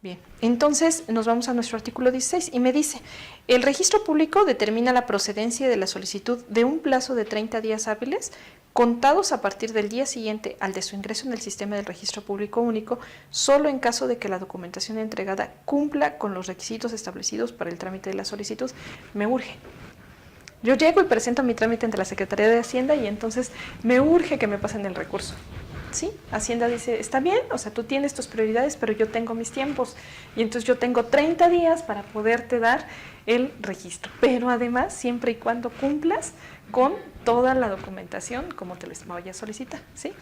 Bien, entonces nos vamos a nuestro artículo 16 y me dice, el registro público determina la procedencia de la solicitud de un plazo de 30 días hábiles contados a partir del día siguiente al de su ingreso en el sistema del registro público único, solo en caso de que la documentación entregada cumpla con los requisitos establecidos para el trámite de la solicitud. Me urge. Yo llego y presento mi trámite ante la Secretaría de Hacienda y entonces me urge que me pasen el recurso. ¿Sí? Hacienda dice, está bien, o sea, tú tienes tus prioridades, pero yo tengo mis tiempos. Y entonces yo tengo 30 días para poderte dar el registro. Pero además, siempre y cuando cumplas con toda la documentación como te les vaya a solicitar, ¿sí?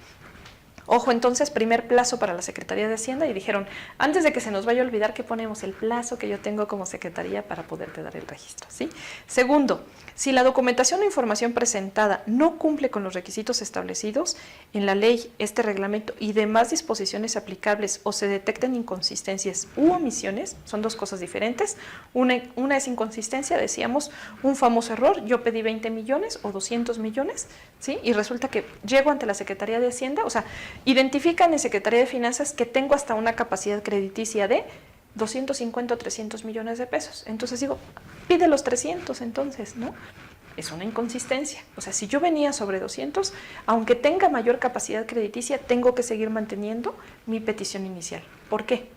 Ojo, entonces, primer plazo para la Secretaría de Hacienda y dijeron, antes de que se nos vaya a olvidar que ponemos el plazo que yo tengo como Secretaría para poderte dar el registro, ¿sí? Segundo, si la documentación o información presentada no cumple con los requisitos establecidos en la ley, este reglamento y demás disposiciones aplicables o se detecten inconsistencias u omisiones, son dos cosas diferentes. Una es inconsistencia, decíamos, un famoso error, yo pedí 20 millones o 200 millones, ¿sí? Y resulta que llego ante la Secretaría de Hacienda, o sea, identifican en Secretaría de Finanzas que tengo hasta una capacidad crediticia de 250 o 300 millones de pesos. Entonces digo, pide los 300 entonces, ¿no? Es una inconsistencia. O sea, si yo venía sobre 200, aunque tenga mayor capacidad crediticia, tengo que seguir manteniendo mi petición inicial. ¿Por qué?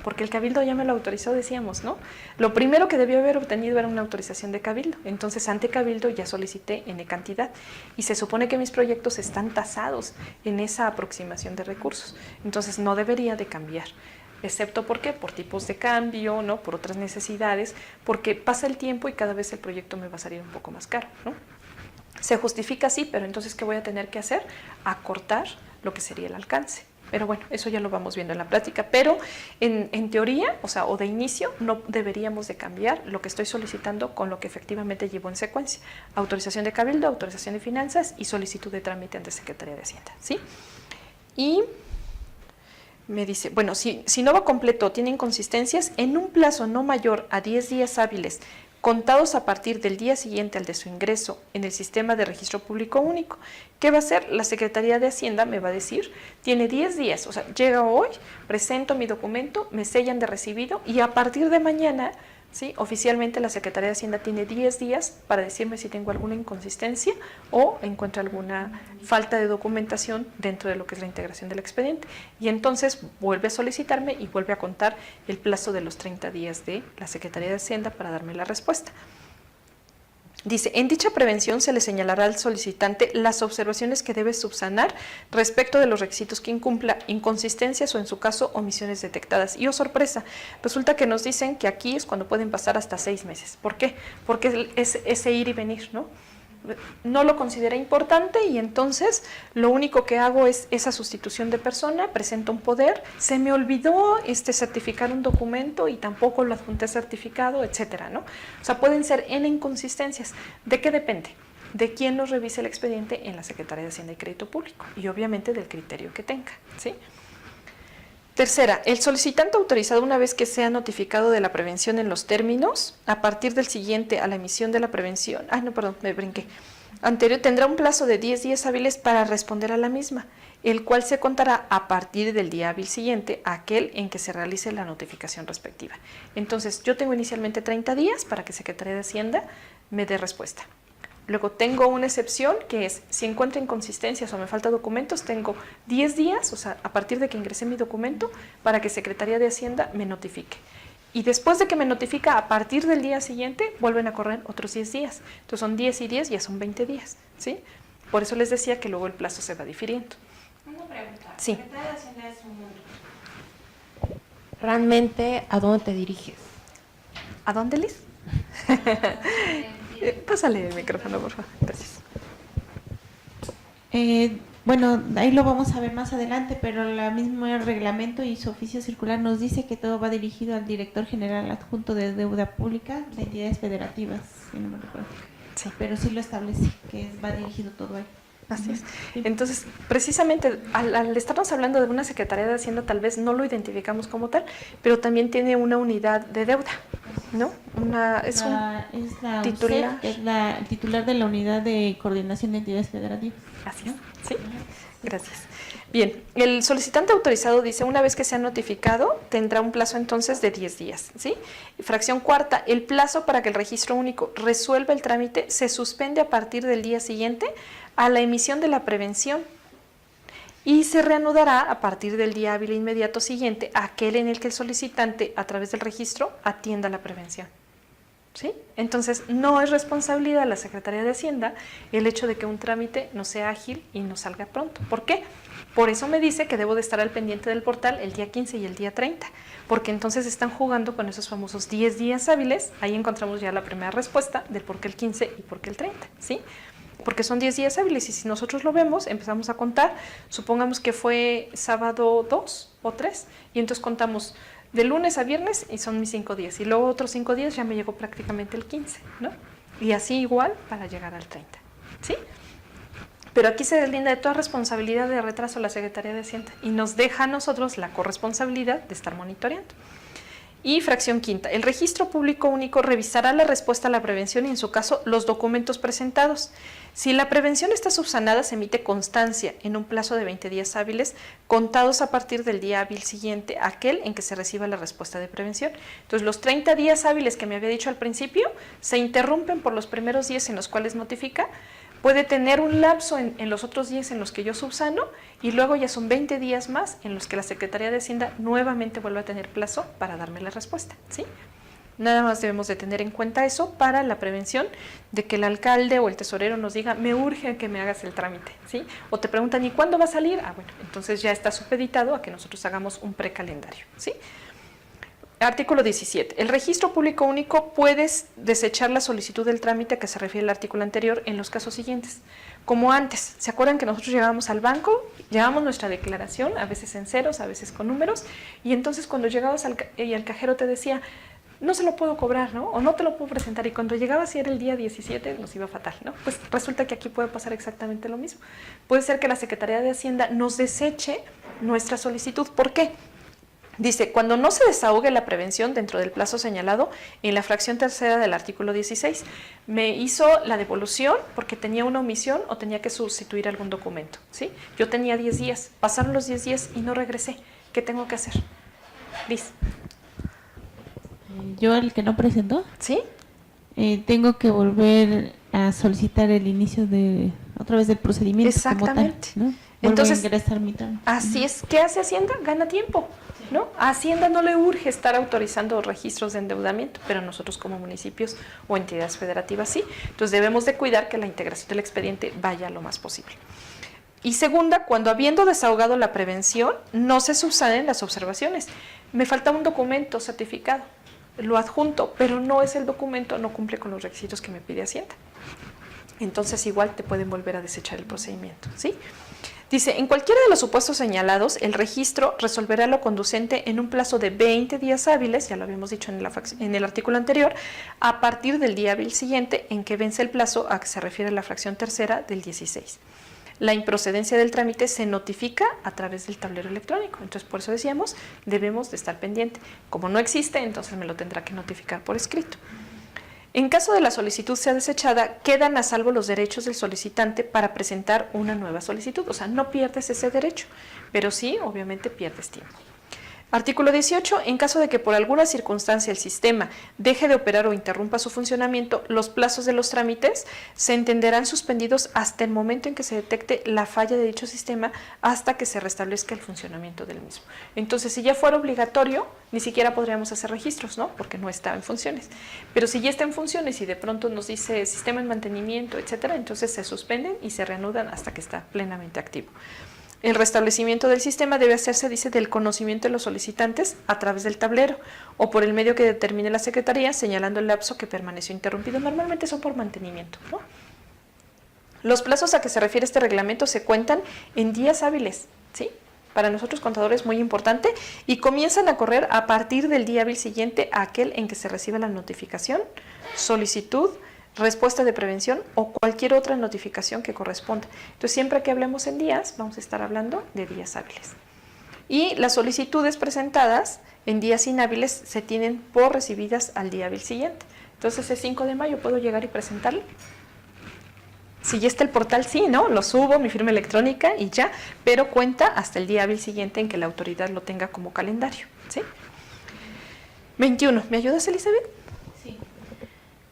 Porque el Cabildo ya me lo autorizó, decíamos, ¿no? Lo primero que debió haber obtenido era una autorización de Cabildo. Entonces, ante Cabildo ya solicité N cantidad. Y se supone que mis proyectos están tasados en esa aproximación de recursos. Entonces, no debería de cambiar. Excepto, ¿por qué? Por tipos de cambio, ¿no? Por otras necesidades, porque pasa el tiempo y cada vez el proyecto me va a salir un poco más caro, ¿no? Se justifica así, pero entonces, ¿qué voy a tener que hacer? Acortar lo que sería el alcance. Pero bueno, eso ya lo vamos viendo en la práctica, pero en teoría, o sea, o de inicio, no deberíamos de cambiar lo que estoy solicitando con lo que efectivamente llevo en secuencia. Autorización de Cabildo, autorización de finanzas y solicitud de trámite ante Secretaría de Hacienda, ¿sí? Y me dice, bueno, si no va completo, tiene inconsistencias, en un plazo no mayor a 10 días hábiles, contados a partir del día siguiente al de su ingreso en el sistema de registro público único. ¿Qué va a hacer? La Secretaría de Hacienda me va a decir, tiene 10 días, o sea, llega hoy, presento mi documento, me sellan de recibido y a partir de mañana, ¿sí? Oficialmente la Secretaría de Hacienda tiene 10 días para decirme si tengo alguna inconsistencia o encuentro alguna falta de documentación dentro de lo que es la integración del expediente. Y entonces vuelve a solicitarme y vuelve a contar el plazo de los 30 días de la Secretaría de Hacienda para darme la respuesta. Dice, en dicha prevención se le señalará al solicitante las observaciones que debe subsanar respecto de los requisitos que incumpla, inconsistencias o en su caso omisiones detectadas. Y oh sorpresa, resulta que nos dicen que aquí es cuando pueden pasar hasta 6 meses. ¿Por qué? Porque es ese ir y venir, ¿no? No lo consideré importante y entonces lo único que hago es esa sustitución de persona, presento un poder, se me olvidó certificar un documento y tampoco lo adjunté certificado, etcétera, ¿no? O sea, pueden ser N inconsistencias. ¿De qué depende? De quién nos revise el expediente en la Secretaría de Hacienda y Crédito Público y obviamente del criterio que tenga, ¿sí? Tercera, el solicitante autorizado una vez que sea notificado de la prevención en los términos, a partir del siguiente a la emisión de la prevención, me brinqué, anterior tendrá un plazo de 10 días hábiles para responder a la misma, el cual se contará a partir del día hábil siguiente a aquel en que se realice la notificación respectiva. Entonces, yo tengo inicialmente 30 días para que Secretaría de Hacienda me dé respuesta. Luego tengo una excepción que es, si encuentro inconsistencias o me falta documentos, tengo 10 días, o sea, a partir de que ingresé mi documento, para que Secretaría de Hacienda me notifique. Y después de que me notifica, a partir del día siguiente, vuelven a correr otros 10 días. Entonces son 10 y 10, ya son 20 días, ¿sí? Por eso les decía que luego el plazo se va difiriendo. Una pregunta. Sí. Secretaría de Hacienda es un mundo. ¿Realmente a dónde te diriges? ¿A dónde, Liz? Pásale el micrófono, por favor. Gracias. Bueno, ahí lo vamos a ver más adelante, pero el mismo reglamento y su oficio circular nos dice que todo va dirigido al director general adjunto de deuda pública de entidades federativas, si no me recuerdo. Sí. Pero sí lo establece, que va dirigido todo ahí. Así es. Entonces, precisamente, al estarnos hablando de una Secretaría de Hacienda, tal vez no lo identificamos como tal, pero también tiene una unidad de deuda, ¿no? Es la titular. UCEF, que es la titular de la Unidad de Coordinación de Entidades Federativas. Así es, sí. Gracias. Bien, el solicitante autorizado dice, una vez que sea notificado, tendrá un plazo entonces de 10 días, ¿sí? Fracción cuarta, el plazo para que el registro único resuelva el trámite se suspende a partir del día siguiente a la emisión de la prevención y se reanudará a partir del día hábil inmediato siguiente, aquel en el que el solicitante, a través del registro, atienda la prevención. ¿Sí? Entonces, no es responsabilidad de la Secretaría de Hacienda el hecho de que un trámite no sea ágil y no salga pronto. ¿Por qué? Por eso me dice que debo de estar al pendiente del portal el día 15 y el día 30, porque entonces están jugando con esos famosos 10 días hábiles. Ahí encontramos ya la primera respuesta del por qué el 15 y por qué el 30, ¿sí? Porque son 10 días hábiles y si nosotros lo vemos, empezamos a contar, supongamos que fue sábado 2 o 3 y entonces contamos de lunes a viernes y son mis 5 días y luego otros 5 días ya me llegó prácticamente el 15, ¿no? Y así igual para llegar al 30, ¿sí? Pero aquí se deslinda de toda responsabilidad de retraso a la Secretaría de Hacienda y nos deja a nosotros la corresponsabilidad de estar monitoreando. Y fracción quinta, el registro público único revisará la respuesta a la prevención y en su caso los documentos presentados. Si la prevención está subsanada, se emite constancia en un plazo de 20 días hábiles contados a partir del día hábil siguiente, aquel en que se reciba la respuesta de prevención. Entonces los 30 días hábiles que me había dicho al principio se interrumpen por los primeros días en los cuales notifica. Puede tener un lapso en los otros días en los que yo subsano y luego ya son 20 días más en los que la Secretaría de Hacienda nuevamente vuelve a tener plazo para darme la respuesta, ¿sí? Nada más debemos de tener en cuenta eso para la prevención de que el alcalde o el tesorero nos diga, me urge que me hagas el trámite, ¿sí? O te preguntan, ¿y cuándo va a salir? Ah, bueno, entonces ya está supeditado a que nosotros hagamos un precalendario, ¿sí? Artículo 17. El registro público único puede desechar la solicitud del trámite a que se refiere el artículo anterior en los casos siguientes. Como antes, ¿se acuerdan que nosotros llegábamos al banco, llevábamos nuestra declaración, a veces en ceros, a veces con números, y entonces cuando llegabas y el cajero te decía, no se lo puedo cobrar, ¿no? O no te lo puedo presentar, y cuando llegabas y era el día 17 nos iba fatal, ¿no? Pues resulta que aquí puede pasar exactamente lo mismo. Puede ser que la Secretaría de Hacienda nos deseche nuestra solicitud. ¿Por qué? Dice, cuando no se desahogue la prevención dentro del plazo señalado en la fracción tercera del artículo 16, me hizo la devolución porque tenía una omisión o tenía que sustituir algún documento, ¿sí? Yo tenía 10 días, pasaron los 10 días y no regresé. ¿Qué tengo que hacer? Liz. Yo, el que no presentó, ¿Sí? tengo que volver a solicitar el inicio otra vez del procedimiento. Exactamente. Como tal, ¿no? Entonces, a ingresar mi trámite. Así es. ¿Qué hace Hacienda? Gana tiempo, ¿no? A Hacienda no le urge estar autorizando registros de endeudamiento, pero nosotros como municipios o entidades federativas sí. Entonces debemos de cuidar que la integración del expediente vaya lo más posible. Y segunda, cuando habiendo desahogado la prevención, no se subsanen las observaciones. Me falta un documento certificado, lo adjunto, pero no es el documento, no cumple con los requisitos que me pide Hacienda. Entonces igual te pueden volver a desechar el procedimiento, ¿sí? Dice, en cualquiera de los supuestos señalados, el registro resolverá lo conducente en un plazo de 20 días hábiles, ya lo habíamos dicho en el artículo anterior, a partir del día hábil siguiente en que vence el plazo a que se refiere la fracción tercera del 16. La improcedencia del trámite se notifica a través del tablero electrónico. Entonces, por eso decíamos, debemos de estar pendiente. Como no existe, entonces me lo tendrá que notificar por escrito. En caso de la solicitud sea desechada, quedan a salvo los derechos del solicitante para presentar una nueva solicitud. O sea, no pierdes ese derecho, pero sí, obviamente, pierdes tiempo. Artículo 18. En caso de que por alguna circunstancia el sistema deje de operar o interrumpa su funcionamiento, los plazos de los trámites se entenderán suspendidos hasta el momento en que se detecte la falla de dicho sistema hasta que se restablezca el funcionamiento del mismo. Entonces, si ya fuera obligatorio, ni siquiera podríamos hacer registros, ¿no? Porque no está en funciones. Pero si ya está en funciones y de pronto nos dice sistema en mantenimiento, etcétera, entonces se suspenden y se reanudan hasta que está plenamente activo. El restablecimiento del sistema debe hacerse, dice, del conocimiento de los solicitantes a través del tablero o por el medio que determine la Secretaría, señalando el lapso que permaneció interrumpido. Normalmente son por mantenimiento, ¿no? Los plazos a que se refiere este reglamento se cuentan en días hábiles, ¿sí? Para nosotros contadores muy importante y comienzan a correr a partir del día hábil siguiente a aquel en que se reciba la notificación, solicitud, respuesta de prevención o cualquier otra notificación que corresponda. Entonces, siempre que hablemos en días, vamos a estar hablando de días hábiles. Y las solicitudes presentadas en días inhábiles se tienen por recibidas al día hábil siguiente. Entonces, el 5 de mayo puedo llegar y presentarlo. Si ya está el portal, sí, ¿no? Lo subo, mi firma electrónica y ya, pero cuenta hasta el día hábil siguiente en que la autoridad lo tenga como calendario, ¿sí? 21. ¿Me ayudas, Elizabeth? Sí.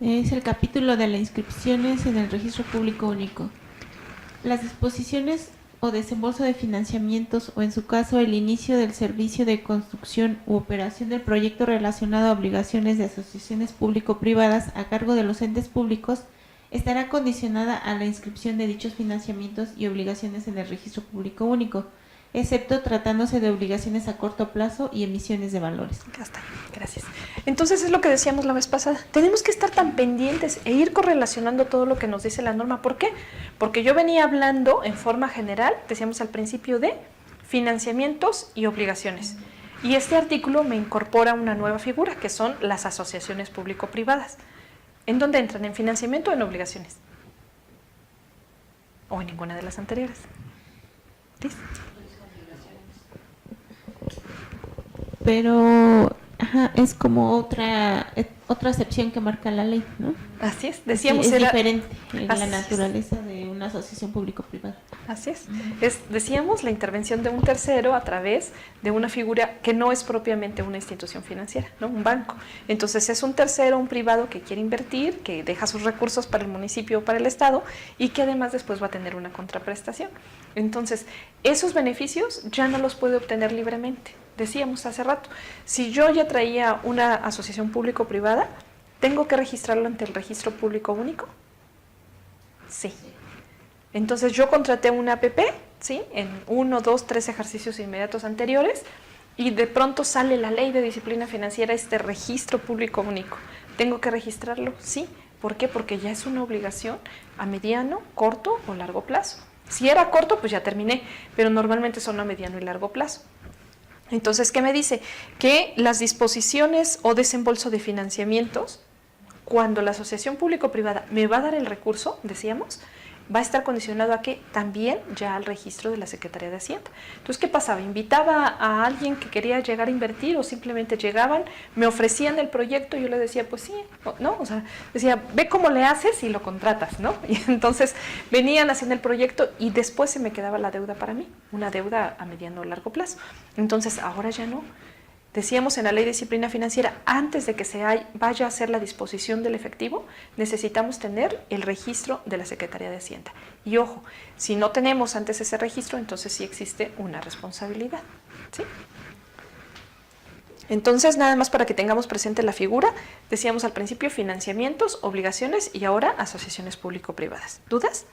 Es el capítulo de las inscripciones en el registro público único. Las disposiciones o desembolso de financiamientos o en su caso el inicio del servicio de construcción u operación del proyecto relacionado a obligaciones de asociaciones público-privadas a cargo de los entes públicos estará condicionada a la inscripción de dichos financiamientos y obligaciones en el registro público único, excepto tratándose de obligaciones a corto plazo y emisiones de valores. Hasta ahí, gracias. Entonces es lo que decíamos la vez pasada. Tenemos que estar tan pendientes e ir correlacionando todo lo que nos dice la norma. ¿Por qué? Porque yo venía hablando en forma general, decíamos al principio, de financiamientos y obligaciones. Y este artículo me incorpora una nueva figura, que son las asociaciones público-privadas. ¿En dónde entran? ¿En financiamiento o en obligaciones? ¿O en ninguna de las anteriores? ¿Liz? Pero es como otra excepción que marca la ley, ¿no? Así es, decíamos Sí, es era diferente la Así es. naturaleza de una asociación público-privada. Así es. Decíamos la intervención de un tercero a través de una figura que no es propiamente una institución financiera, ¿no? Un banco. Entonces es un tercero, un privado que quiere invertir, que deja sus recursos para el municipio o para el estado y que además después va a tener una contraprestación. Entonces, esos beneficios ya no los puede obtener libremente. Decíamos hace rato, si yo ya traía una asociación público-privada, ¿tengo que registrarlo ante el registro público único? Sí. Entonces yo contraté una APP, ¿sí? En 1, 2, 3 ejercicios inmediatos anteriores y de pronto sale la ley de disciplina financiera, este registro público único. ¿Tengo que registrarlo? Sí. ¿Por qué? Porque ya es una obligación a mediano, corto o largo plazo. Si era corto, pues ya terminé, pero normalmente son a mediano y largo plazo. Entonces, ¿qué me dice? Que las disposiciones o desembolso de financiamientos, cuando la asociación público-privada me va a dar el recurso, decíamos, va a estar condicionado a que también ya al registro de la Secretaría de Hacienda. Entonces, ¿qué pasaba? ¿Invitaba a alguien que quería llegar a invertir o simplemente llegaban, me ofrecían el proyecto y yo le decía, pues sí, ¿no? O sea, decía, ve cómo le haces y lo contratas, ¿no? Y entonces venían haciendo el proyecto y después se me quedaba la deuda para mí, una deuda a mediano o largo plazo. Entonces, ahora ya no. Decíamos en la ley de disciplina financiera, antes de que vaya a hacer la disposición del efectivo, necesitamos tener el registro de la Secretaría de Hacienda. Y ojo, si no tenemos antes ese registro, entonces sí existe una responsabilidad, ¿sí? Entonces, nada más para que tengamos presente la figura, decíamos al principio financiamientos, obligaciones y ahora asociaciones público-privadas. ¿Dudas?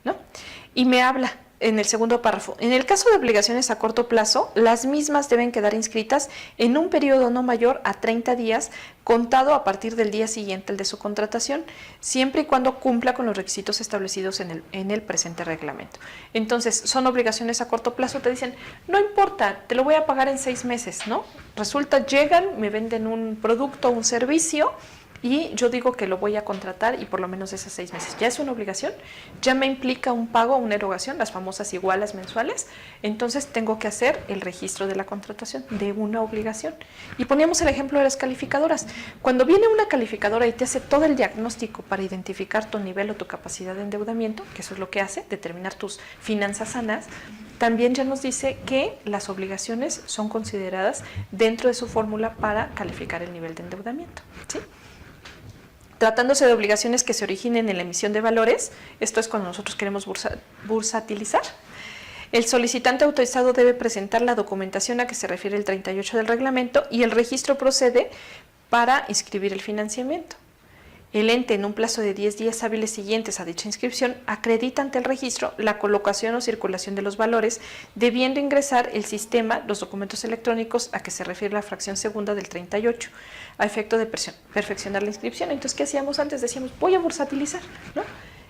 ¿No? Y me habla en el segundo párrafo. En el caso de obligaciones a corto plazo, las mismas deben quedar inscritas en un periodo no mayor a 30 días, contado a partir del día siguiente al de su contratación, siempre y cuando cumpla con los requisitos establecidos en el presente reglamento. Entonces, son obligaciones a corto plazo, te dicen, no importa, te lo voy a pagar en 6 meses, ¿no? Resulta, llegan, me venden un producto, un servicio, y yo digo que lo voy a contratar y por lo menos esos 6 meses. Ya es una obligación, ya me implica un pago, una erogación, las famosas igualas mensuales, entonces tengo que hacer el registro de la contratación de una obligación. Y poníamos el ejemplo de las calificadoras. Cuando viene una calificadora y te hace todo el diagnóstico para identificar tu nivel o tu capacidad de endeudamiento, que eso es lo que hace, determinar tus finanzas sanas, también ya nos dice que las obligaciones son consideradas dentro de su fórmula para calificar el nivel de endeudamiento, ¿sí? Tratándose de obligaciones que se originen en la emisión de valores, esto es cuando nosotros queremos bursatilizar, el solicitante autorizado debe presentar la documentación a que se refiere el 38 del reglamento y el registro procede para inscribir el financiamiento. El ente, en un plazo de 10 días hábiles siguientes a dicha inscripción, acredita ante el registro la colocación o circulación de los valores, debiendo ingresar el sistema los documentos electrónicos a que se refiere la fracción segunda del 38, a efecto de perfeccionar la inscripción. Entonces, ¿qué hacíamos antes? Decíamos, voy a bursatilizar, ¿no?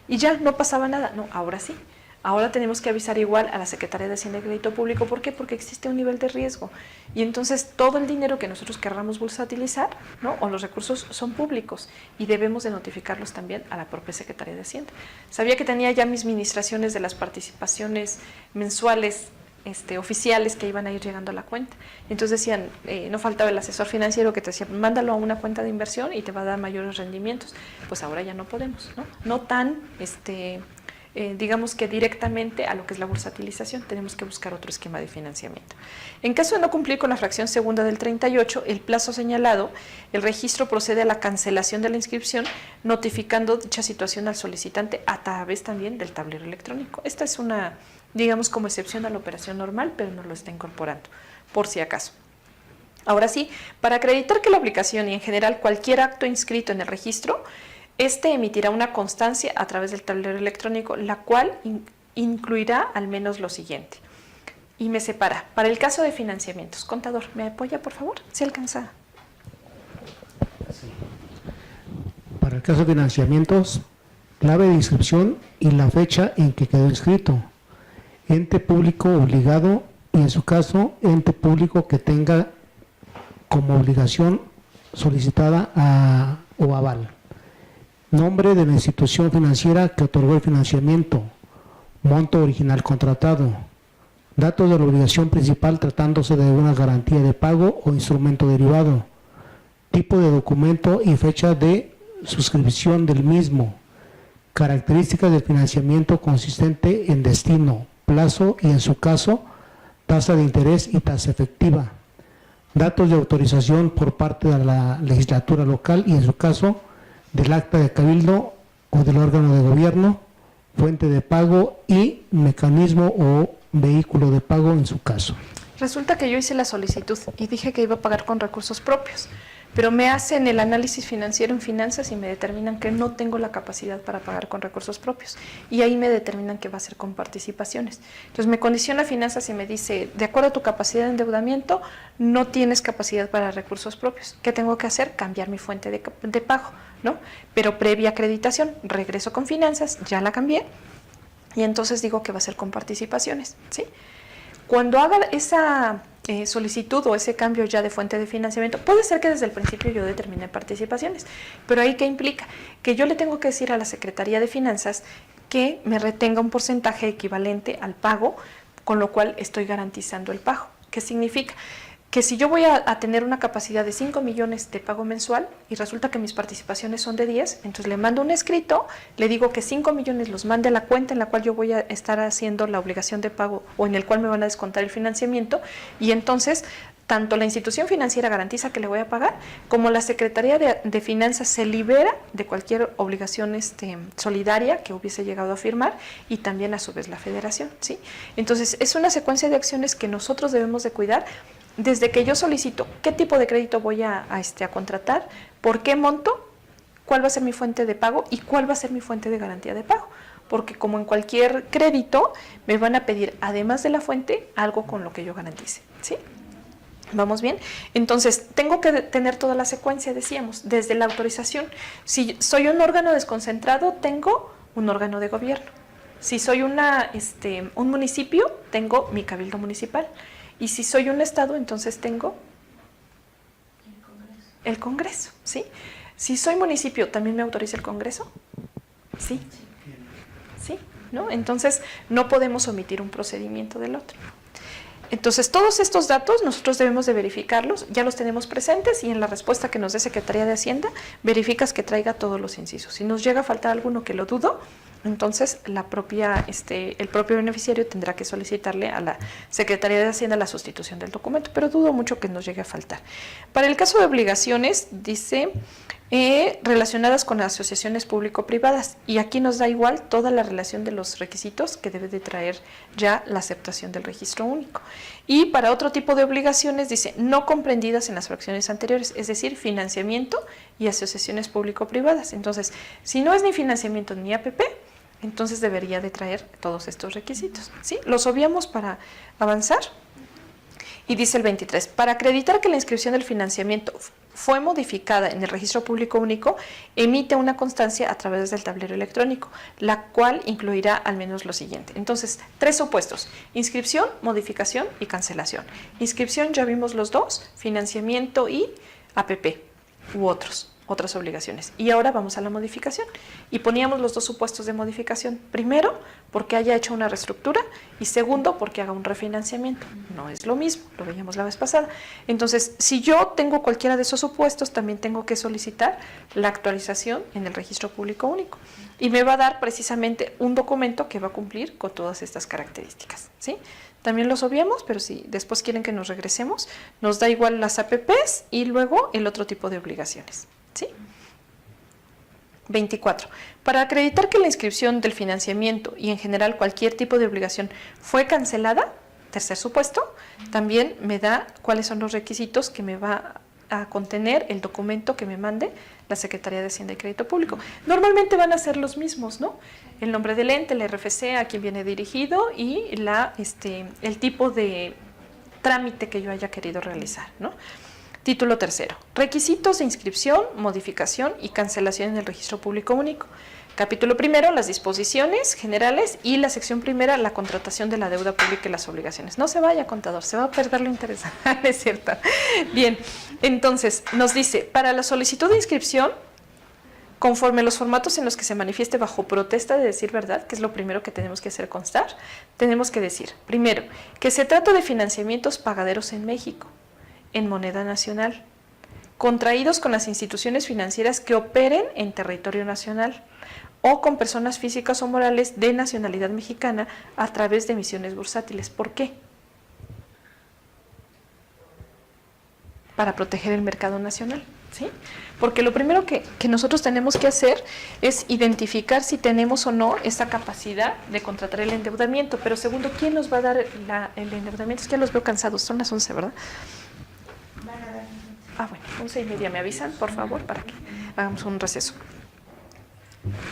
Y ya no pasaba nada. No, ahora sí. Ahora tenemos que avisar igual a la Secretaría de Hacienda y Crédito Público. ¿Por qué? Porque existe un nivel de riesgo. Y entonces todo el dinero que nosotros querramos bursatilizar, ¿no? O los recursos son públicos y debemos de notificarlos también a la propia Secretaría de Hacienda. Sabía que tenía ya mis ministraciones de las participaciones mensuales oficiales que iban a ir llegando a la cuenta. Entonces decían, no faltaba el asesor financiero que te decía, mándalo a una cuenta de inversión y te va a dar mayores rendimientos. Pues ahora ya no podemos, ¿no? No tan, digamos que directamente a lo que es la bursatilización, tenemos que buscar otro esquema de financiamiento. En caso de no cumplir con la fracción segunda del 38, el plazo señalado, el registro procede a la cancelación de la inscripción, notificando dicha situación al solicitante a través también del tablero electrónico. Esta es una, digamos, como excepción a la operación normal, pero no lo está incorporando, por si acaso. Ahora sí, para acreditar que la aplicación y en general cualquier acto inscrito en el registro, emitirá una constancia a través del tablero electrónico, la cual incluirá al menos lo siguiente. Y me separa. Para el caso de financiamientos, contador, ¿me apoya, por favor? ¿Se alcanza? Sí. Para el caso de financiamientos, clave de inscripción y la fecha en que quedó inscrito. Ente público obligado y, en su caso, ente público que tenga como obligación solicitada o aval. Nombre de la institución financiera que otorgó el financiamiento, monto original contratado, datos de la obligación principal tratándose de una garantía de pago o instrumento derivado, tipo de documento y fecha de suscripción del mismo, características del financiamiento consistente en destino, plazo y, en su caso, tasa de interés y tasa efectiva, datos de autorización por parte de la legislatura local y, en su caso, del acta de cabildo o del órgano de gobierno, fuente de pago y mecanismo o vehículo de pago en su caso. Resulta que yo hice la solicitud y dije que iba a pagar con recursos propios, pero me hacen el análisis financiero en finanzas y me determinan que no tengo la capacidad para pagar con recursos propios, y ahí me determinan que va a ser con participaciones. Entonces me condiciona finanzas y me dice, de acuerdo a tu capacidad de endeudamiento, no tienes capacidad para recursos propios. ¿Qué tengo que hacer? Cambiar mi fuente de pago, ¿no? Pero previa acreditación, regreso con finanzas, ya la cambié, y entonces digo que va a ser con participaciones, ¿sí? Cuando haga esa solicitud o ese cambio ya de fuente de financiamiento, puede ser que desde el principio yo determine participaciones, pero ahí ¿qué implica? Que yo le tengo que decir a la Secretaría de Finanzas que me retenga un porcentaje equivalente al pago, con lo cual estoy garantizando el pago. ¿Qué significa? Que si yo voy a tener una capacidad de 5 millones de pago mensual y resulta que mis participaciones son de 10, entonces le mando un escrito, le digo que 5 millones los mande a la cuenta en la cual yo voy a estar haciendo la obligación de pago o en el cual me van a descontar el financiamiento, y entonces tanto la institución financiera garantiza que le voy a pagar, como la Secretaría de Finanzas se libera de cualquier obligación solidaria que hubiese llegado a firmar, y también a su vez la Federación, ¿sí? Entonces es una secuencia de acciones que nosotros debemos de cuidar. Desde que yo solicito qué tipo de crédito voy a contratar, por qué monto, cuál va a ser mi fuente de pago y cuál va a ser mi fuente de garantía de pago. Porque como en cualquier crédito, me van a pedir, además de la fuente, algo con lo que yo garantice, ¿sí? ¿Vamos bien? Entonces, tengo que tener toda la secuencia, decíamos, desde la autorización. Si soy un órgano desconcentrado, tengo un órgano de gobierno. Si soy un municipio, tengo mi cabildo municipal. Y si soy un estado, entonces tengo el Congreso, ¿sí? Si soy municipio, ¿también me autoriza el Congreso? Sí. ¿Sí? ¿No? Entonces, no podemos omitir un procedimiento del otro. Entonces, todos estos datos nosotros debemos de verificarlos, ya los tenemos presentes, y en la respuesta que nos dé Secretaría de Hacienda, verificas que traiga todos los incisos. Si nos llega a faltar alguno, que lo dudo, entonces el propio beneficiario tendrá que solicitarle a la Secretaría de Hacienda la sustitución del documento, pero dudo mucho que nos llegue a faltar. Para el caso de obligaciones, dice relacionadas con asociaciones público-privadas, y aquí nos da igual toda la relación de los requisitos que debe de traer ya la aceptación del registro único. Y para otro tipo de obligaciones dice no comprendidas en las fracciones anteriores, es decir, financiamiento y asociaciones público-privadas. Entonces, si no es ni financiamiento ni APP, entonces debería de traer todos estos requisitos, ¿sí? Los obviamos para avanzar. Y dice el 23, para acreditar que la inscripción del financiamiento fue modificada en el registro público único, emite una constancia a través del tablero electrónico, la cual incluirá al menos lo siguiente. Entonces, 3 supuestos: inscripción, modificación y cancelación. Inscripción ya vimos los dos, financiamiento y APP u otros. otras obligaciones. Y ahora vamos a la modificación. Y poníamos los dos supuestos de modificación. Primero, porque haya hecho una reestructura, y segundo, porque haga un refinanciamiento. No es lo mismo, lo veíamos la vez pasada. Entonces, si yo tengo cualquiera de esos supuestos, también tengo que solicitar la actualización en el Registro Público Único. Y me va a dar precisamente un documento que va a cumplir con todas estas características, ¿sí? También los obviamos, pero si después quieren que nos regresemos, nos da igual las APPs y luego el otro tipo de obligaciones, ¿sí? 24. Para acreditar que la inscripción del financiamiento y en general cualquier tipo de obligación fue cancelada, tercer supuesto, también me da cuáles son los requisitos que me va a contener el documento que me mande la Secretaría de Hacienda y Crédito Público. Normalmente van a ser los mismos, ¿no? El nombre del ente, el RFC, a quien viene dirigido y el tipo de trámite que yo haya querido realizar, ¿no? Título tercero. Requisitos de inscripción, modificación y cancelación en el Registro Público Único. Capítulo primero, las disposiciones generales, y la sección primera, la contratación de la deuda pública y las obligaciones. No se vaya, contador, se va a perder lo interesante, es cierto. Bien, entonces nos dice, para la solicitud de inscripción, conforme los formatos en los que se manifieste bajo protesta de decir verdad, que es lo primero que tenemos que hacer constar, tenemos que decir, primero, que se trata de financiamientos pagaderos en México, en moneda nacional, contraídos con las instituciones financieras que operen en territorio nacional, o con personas físicas o morales de nacionalidad mexicana a través de emisiones bursátiles. ¿Por qué? Para proteger el mercado nacional, ¿sí? Porque lo primero que nosotros tenemos que hacer es identificar si tenemos o no esa capacidad de contratar el endeudamiento. Pero segundo, ¿quién nos va a dar el endeudamiento? Es que ya los veo cansados, son las 11, ¿verdad? Ah, bueno, 11:30, me avisan, por favor, para que hagamos un receso.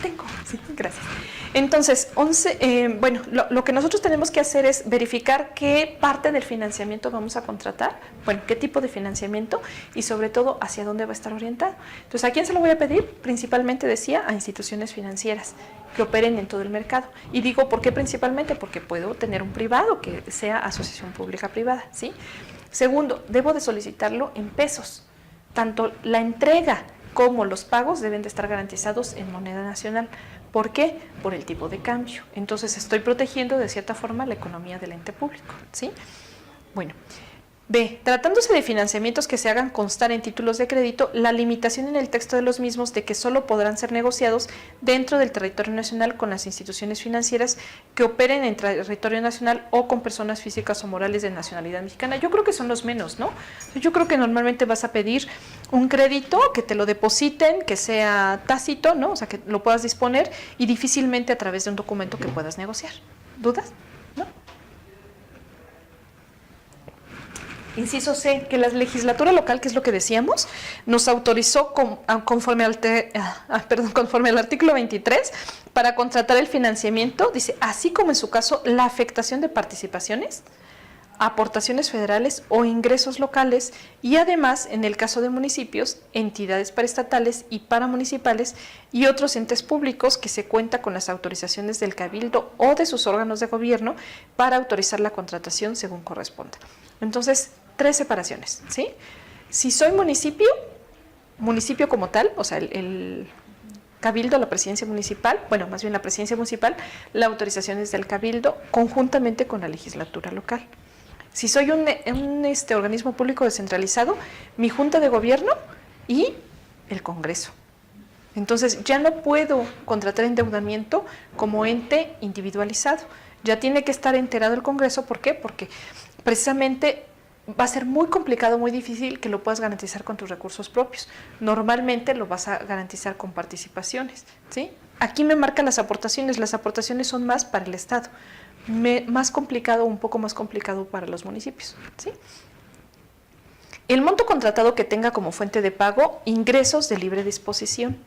Tengo, sí, gracias. Entonces, lo que nosotros tenemos que hacer es verificar qué parte del financiamiento vamos a contratar, bueno, qué tipo de financiamiento y sobre todo hacia dónde va a estar orientado. Entonces, ¿a quién se lo voy a pedir? Principalmente, decía, a instituciones financieras que operen en todo el mercado. Y digo, ¿por qué principalmente? Porque puedo tener un privado que sea asociación pública-privada, ¿sí? Segundo, debo de solicitarlo en pesos. Tanto la entrega como los pagos deben de estar garantizados en moneda nacional. ¿Por qué? Por el tipo de cambio. Entonces estoy protegiendo de cierta forma la economía del ente público, ¿sí? Bueno, B. Tratándose de financiamientos que se hagan constar en títulos de crédito, la limitación en el texto de los mismos de que solo podrán ser negociados dentro del territorio nacional con las instituciones financieras que operen en territorio nacional o con personas físicas o morales de nacionalidad mexicana. Yo creo que son los menos, ¿no? Yo creo que normalmente vas a pedir un crédito, que te lo depositen, que sea tácito, ¿no? O sea, que lo puedas disponer y difícilmente a través de un documento que puedas negociar. ¿Dudas? ¿No? Inciso C, que la legislatura local, que es lo que decíamos, nos autorizó conforme al artículo 23 para contratar el financiamiento, dice, así como en su caso la afectación de participaciones, aportaciones federales o ingresos locales, y además en el caso de municipios, entidades paraestatales y paramunicipales y otros entes públicos que se cuenta con las autorizaciones del cabildo o de sus órganos de gobierno para autorizar la contratación según corresponda. Entonces, 3 separaciones, ¿sí? Si soy municipio como tal, o sea, el cabildo, la presidencia municipal, bueno, más bien la presidencia municipal, la autorización es del cabildo conjuntamente con la legislatura local. Si soy un organismo público descentralizado, mi junta de gobierno y el Congreso. Entonces, ya no puedo contratar endeudamiento como ente individualizado. Ya tiene que estar enterado el Congreso. ¿Por qué? Porque precisamente va a ser muy complicado, muy difícil que lo puedas garantizar con tus recursos propios. Normalmente lo vas a garantizar con participaciones, ¿sí? Aquí me marcan las aportaciones son más para el Estado, más complicado, un poco más complicado para los municipios, ¿sí? El monto contratado que tenga como fuente de pago ingresos de libre disposición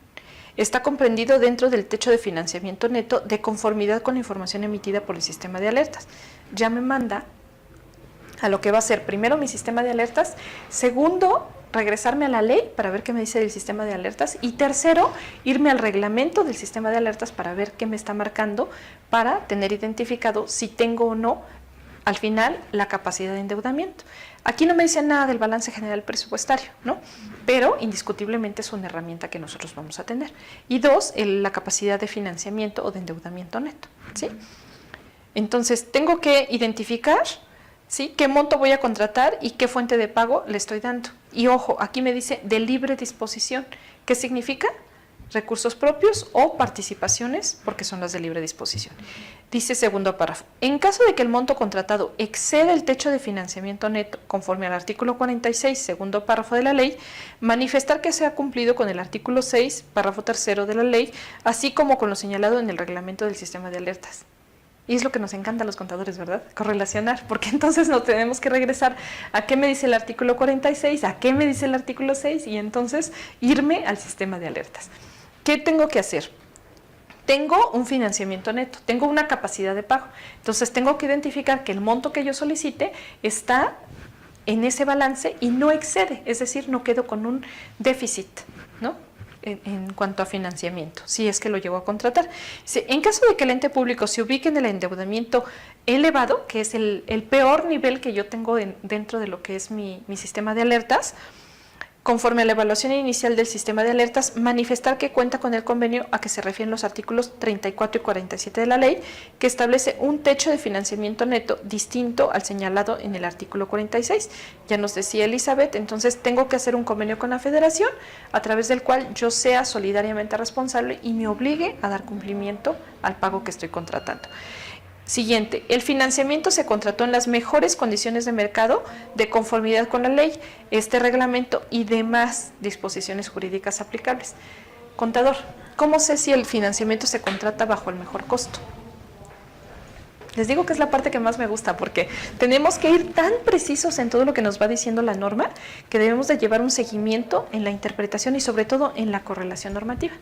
está comprendido dentro del techo de financiamiento neto de conformidad con la información emitida por el sistema de alertas. Ya me manda a lo que va a ser primero mi sistema de alertas, segundo, regresarme a la ley para ver qué me dice del sistema de alertas y tercero, irme al reglamento del sistema de alertas para ver qué me está marcando para tener identificado si tengo o no al final la capacidad de endeudamiento. Aquí no me dice nada del balance general presupuestario, ¿no? Pero indiscutiblemente es una herramienta que nosotros vamos a tener. Y dos, la capacidad de financiamiento o de endeudamiento neto, ¿sí? Entonces, tengo que identificar, ¿sí?, qué monto voy a contratar y qué fuente de pago le estoy dando. Y ojo, aquí me dice de libre disposición. ¿Qué significa? Recursos propios o participaciones, porque son las de libre disposición. Dice segundo párrafo, en caso de que el monto contratado exceda el techo de financiamiento neto conforme al artículo 46, segundo párrafo de la ley, manifestar que se ha cumplido con el artículo 6, párrafo tercero de la ley, así como con lo señalado en el reglamento del sistema de alertas. Y es lo que nos encanta a los contadores, ¿verdad? Correlacionar, porque entonces nos tenemos que regresar a qué me dice el artículo 46, a qué me dice el artículo 6 y entonces irme al sistema de alertas. ¿Qué tengo que hacer? Tengo un financiamiento neto, tengo una capacidad de pago. Entonces tengo que identificar que el monto que yo solicite está en ese balance y no excede, es decir, no quedo con un déficit, ¿no?, en cuanto a financiamiento, si es que lo llego a contratar. En caso de que el ente público se ubique en el endeudamiento elevado, que es el peor nivel que yo tengo dentro de lo que es mi sistema de alertas, conforme a la evaluación inicial del sistema de alertas, manifestar que cuenta con el convenio a que se refieren los artículos 34 y 47 de la ley, que establece un techo de financiamiento neto distinto al señalado en el artículo 46. Ya nos decía Elizabeth, entonces tengo que hacer un convenio con la Federación, a través del cual yo sea solidariamente responsable y me obligue a dar cumplimiento al pago que estoy contratando. Siguiente, el financiamiento se contrató en las mejores condiciones de mercado de conformidad con la ley, este reglamento y demás disposiciones jurídicas aplicables. Contador, ¿cómo sé si el financiamiento se contrata bajo el mejor costo? Les digo que es la parte que más me gusta porque tenemos que ir tan precisos en todo lo que nos va diciendo la norma que debemos de llevar un seguimiento en la interpretación y sobre todo en la correlación normativa.